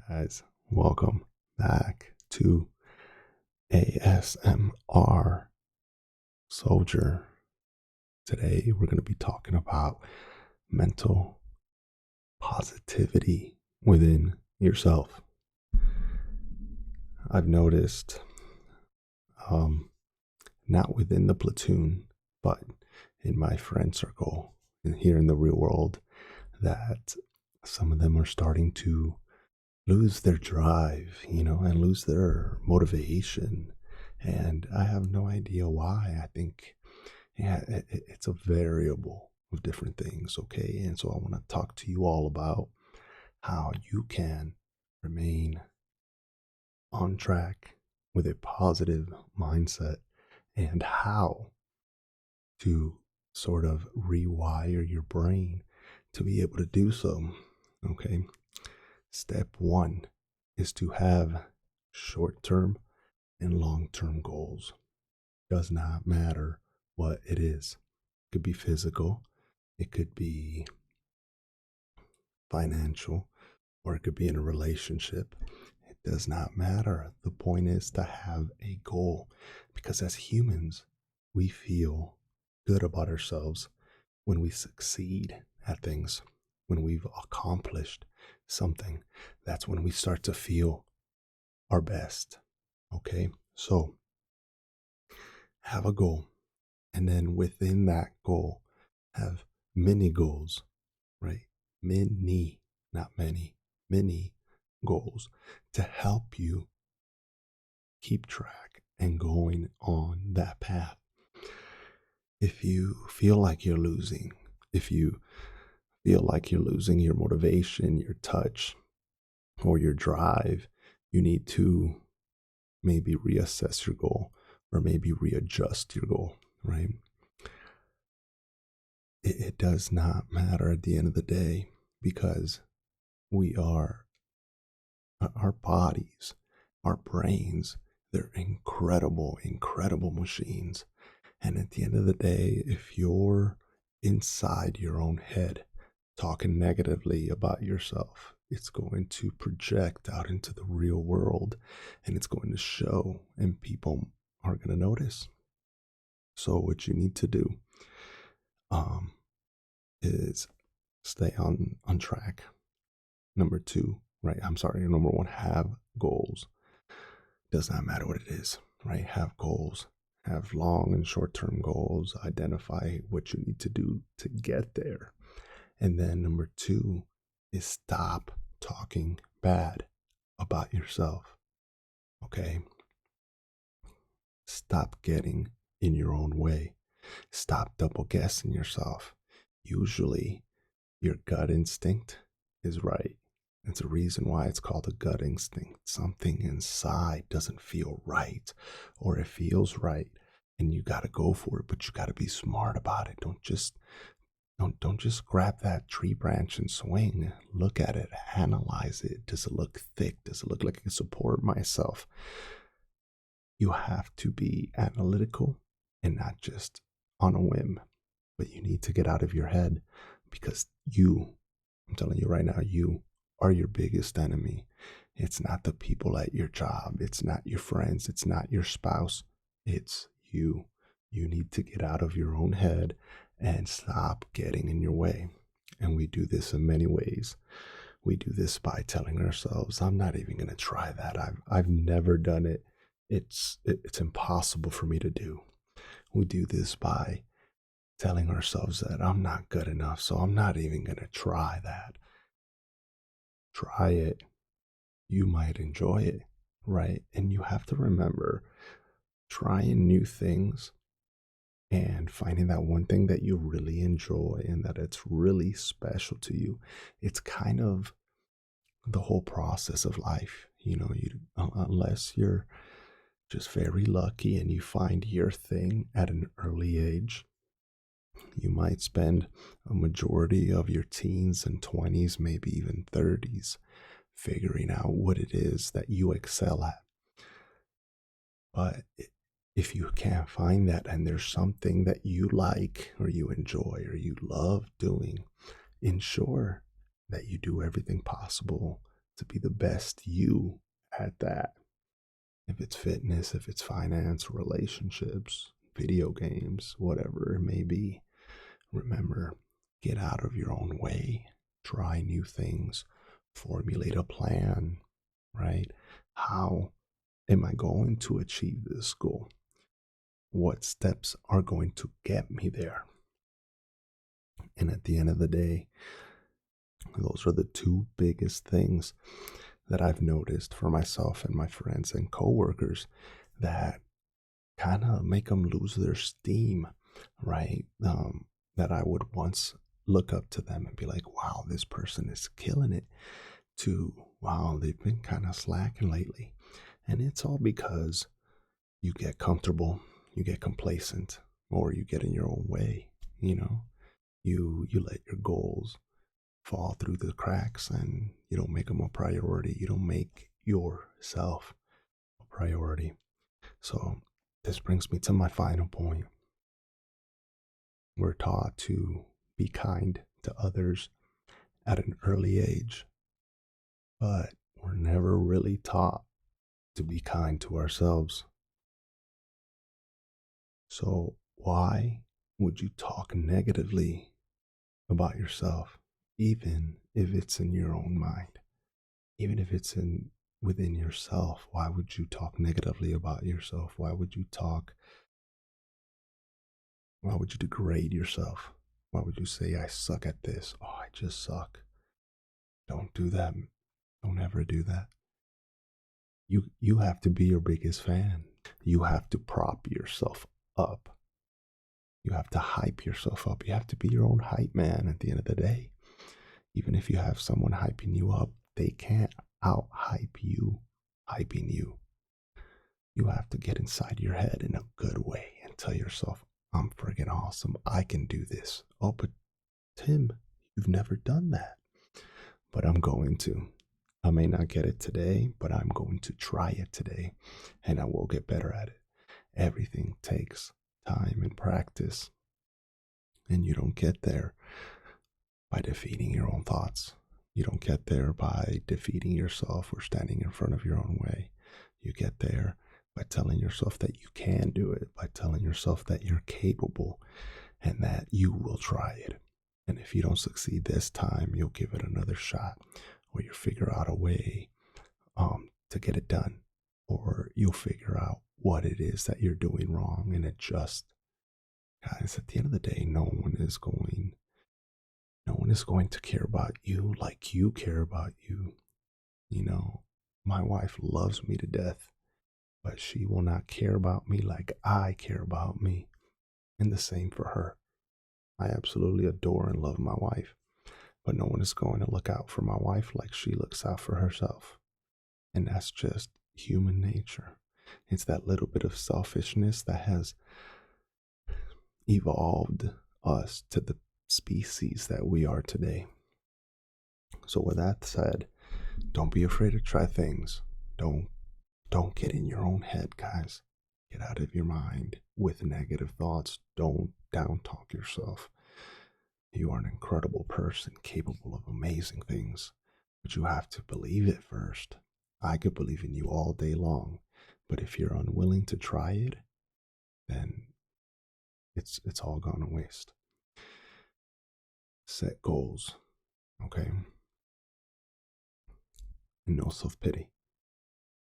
guys? Welcome back to ASMR Soldier. Today, we're going to be talking about mental positivity within yourself. I've noticed, um, not within the platoon, but in my friend circle and here in the real world, that some of them are starting to lose their drive, and lose their motivation. And I have no idea why. I think, yeah, it's a variable of different things. Okay. And so I want to talk to you all about how you can remain on track with a positive mindset and how to sort of rewire your brain to be able to do so. Okay. Step one is to have short term and long term goals. Does not matter what it is. It could be physical, it could be financial, or it could be in a relationship. It does not matter. The point is to have a goal because as humans, we feel good about ourselves when we succeed at things, when we've accomplished something. That's when we start to feel our best. Okay, so have a goal, and then within that goal, have many goals, right? Many, not many, many goals to help you keep track and going on that path. If you feel like you're losing, if you feel like you're losing your motivation, your touch, or your drive, you need to maybe reassess your goal or maybe readjust your goal, right? It does not matter at the end of the day because we are, our bodies, our brains, they're incredible, incredible machines. And at the end of the day, if you're inside your own head talking negatively about yourself, it's going to project out into the real world and it's going to show, and people are going to notice. So, what you need to do um, is stay on track. Number two, right? I'm sorry, number one, have goals. Does not matter what it is, right? Have goals. Have long and short term goals. Identify what you need to do to get there. And then number two is stop talking bad about yourself. Okay? Stop getting in your own way. Stop double guessing yourself. Usually, your gut instinct is right. It's a reason why it's called a gut instinct. Something inside doesn't feel right, or it feels right, and you got to go for it, but you got to be smart about it. Don't just grab that tree branch and swing. Look at it, analyze it. Does it look thick? Does it look like it can support myself? You have to be analytical and not just on a whim, but you need to get out of your head because I'm telling you right now, you are your biggest enemy. It's not the people at your job. It's not your friends. It's not your spouse. It's you. You need to get out of your own head and stop getting in your way. And we do this in many ways. We do this by telling ourselves, I'm not even going to try that. I've never done it. It's impossible for me to do. We do this by telling ourselves that I'm not good enough, so I'm not even going to try that. Try it. You might enjoy it, right? And you have to remember trying new things and finding that one thing that you really enjoy and that it's really special to you. It's kind of the whole process of life. Unless you're just very lucky and you find your thing at an early age, you might spend a majority of your teens and 20s, maybe even 30s, figuring out what it is that you excel at. But if you can't find that and there's something that you like or you enjoy or you love doing, ensure that you do everything possible to be the best you at that. If it's fitness, if it's finance, relationships, video games, whatever it may be, remember, get out of your own way, try new things, formulate a plan, right? How am I going to achieve this goal? What steps are going to get me there? And at the end of the day, those are the two biggest things that I've noticed for myself and my friends and coworkers that kind of make them lose their steam, right? That I would once look up to them and be like, wow, this person is killing it, to wow, they've been kind of slacking lately. And it's all because you get comfortable, you get complacent, or you get in your own way, you know? You let your goals fall through the cracks and you don't make them a priority. You don't make yourself a priority. So this brings me to my final point. We're taught to be kind to others at an early age, but we're never really taught to be kind to ourselves. So why would you talk negatively about yourself, even if it's in your own mind? Even if it's in within yourself, why would you talk negatively about yourself? Why would you degrade yourself? Why would you say I suck at this? Oh, I just suck. Don't do that. Don't ever do that. You have to be your biggest fan. You have to prop yourself up. You have to hype yourself up. You have to be your own hype man at the end of the day. Even if you have someone hyping you up, they can't out hype you hyping you. You have to get inside your head in a good way and tell yourself, I'm friggin' awesome. I can do this. Oh, but Tim, you've never done that. But I'm going to. I may not get it today, but I'm going to try it today and I will get better at it. Everything takes time and practice. And you don't get there by defeating your own thoughts. You don't get there by defeating yourself or standing in front of your own way. You get there by telling yourself that you can do it, by telling yourself that you're capable and that you will try it. And if you don't succeed this time, you'll give it another shot, or you'll figure out a way to get it done, or you'll figure out what it is that you're doing wrong and adjust. Guys, at the end of the day, no one is going to care about you like you care about you. You know, my wife loves me to death, but she will not care about me like I care about me. And the same for her. I absolutely adore and love my wife, but no one is going to look out for my wife like she looks out for herself. And that's just human nature. It's that little bit of selfishness that has evolved us to the species that we are today. So with that said, don't be afraid to try things. Don't get in your own head, guys. Get out of your mind with negative thoughts. Don't down talk yourself. You are an incredible person, capable of amazing things, but you have to believe it first. I could believe in you all day long, but if you're unwilling to try it, then it's all gone to waste. Set goals, okay? And no self-pity.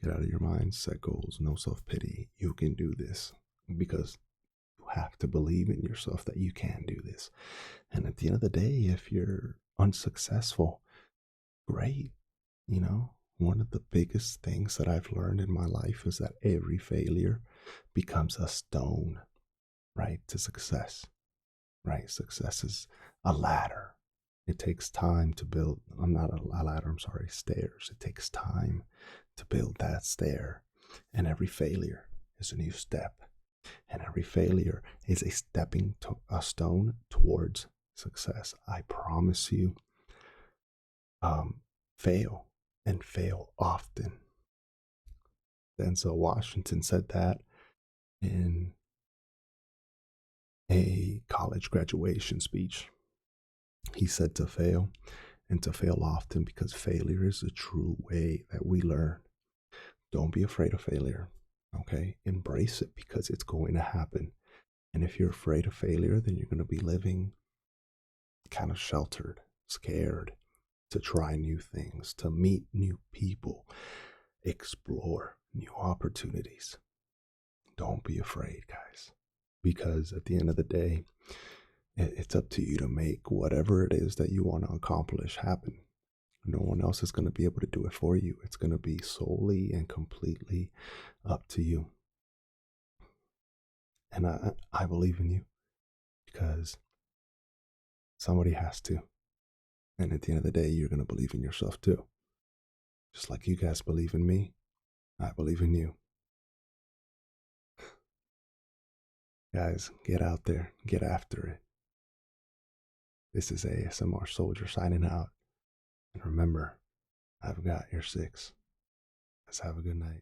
Get out of your mind, set goals, no self-pity. You can do this because you have to believe in yourself that you can do this. And at the end of the day, if you're unsuccessful, great. You know, one of the biggest things that I've learned in my life is that every failure becomes a stone, right, to success, right? Success is a ladder. It takes time to build. I'm not a ladder, I'm sorry, stairs. It takes time to build that stair. And every failure is a new step. And every failure is a stepping to a stone towards success. I promise you, fail and fail often. Denzel Washington said that in a college graduation speech. He said to fail and to fail often, because failure is the true way that we learn. Don't be afraid of failure. Okay? Embrace it because it's going to happen. And if you're afraid of failure, then you're going to be living kind of sheltered, scared to try new things, to meet new people, explore new opportunities. Don't be afraid, guys, because at the end of the day, it's up to you to make whatever it is that you want to accomplish happen. No one else is going to be able to do it for you. It's going to be solely and completely up to you. And I believe in you because somebody has to. And at the end of the day, you're going to believe in yourself too. Just like you guys believe in me, I believe in you. Guys, get out there, get after it. This is ASMR Soldier signing out. And remember, I've got your six. Let's have a good night.